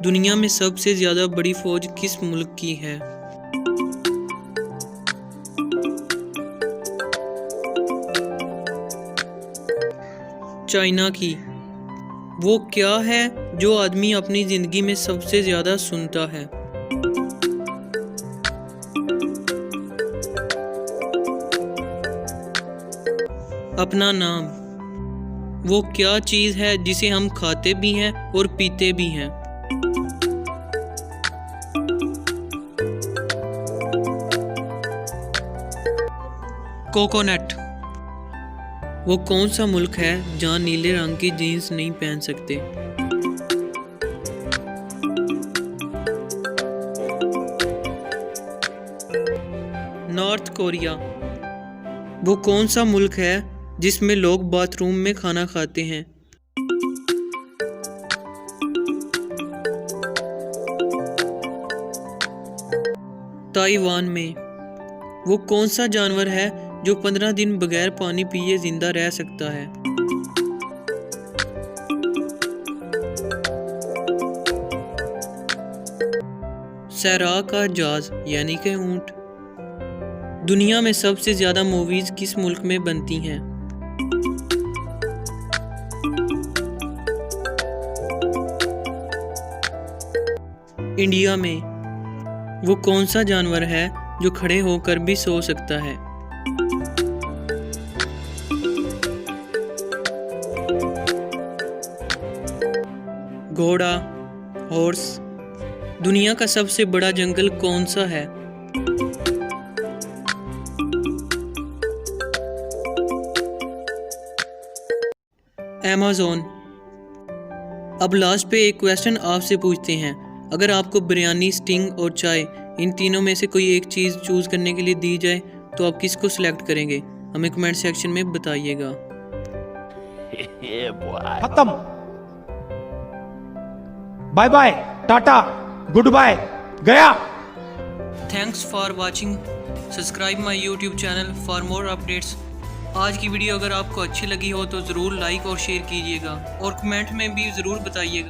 दुनिया में सबसे ज्यादा बड़ी फौज किस मुल्क की है? चाइना की। वो क्या है जो आदमी अपनी जिंदगी में सबसे ज्यादा सुनता है? अपना नाम। वो क्या चीज है जिसे हम खाते भी हैं और पीते भी हैं? कोकोनट। वो कौन सा मुल्क है जहाँ नीले रंग की जीन्स नहीं पहन सकते? North Korea. वो कौन सा मुल्क है जिसमें लोग बाथरूम में खाना खाते हैं? ताइवान में। वो कौन सा जानवर है जो 15 दिन बगैर पानी पिए जिंदा रह सकता है? सैरा का जहाज यानी कि ऊंट। दुनिया में सबसे ज्यादा मूवीज किस मुल्क में बनती हैं? इंडिया में। वो कौन सा जानवर है जो खड़े होकर भी सो सकता है? घोड़ा, हॉर्स। दुनिया का सबसे बड़ा जंगल कौन सा है? अमेज़न। अब लास्ट पे एक क्वेश्चन आपसे पूछते हैं, अगर आपको बिरयानी, स्टिंग और चाय इन तीनों में से कोई एक चीज़ चूज करने के लिए दी जाए तो आप किसको सिलेक्ट करेंगे? हमें कमेंट सेक्शन में बताइएगा। खत्म। Bye bye, tata, good bye, गया। Thanks for watching. Subscribe my YouTube channel for more updates. आज की वीडियो अगर आपको अच्छी लगी हो तो ज़रूर लाइक और शेयर कीजिएगा और कमेंट में भी ज़रूर बताइएगा।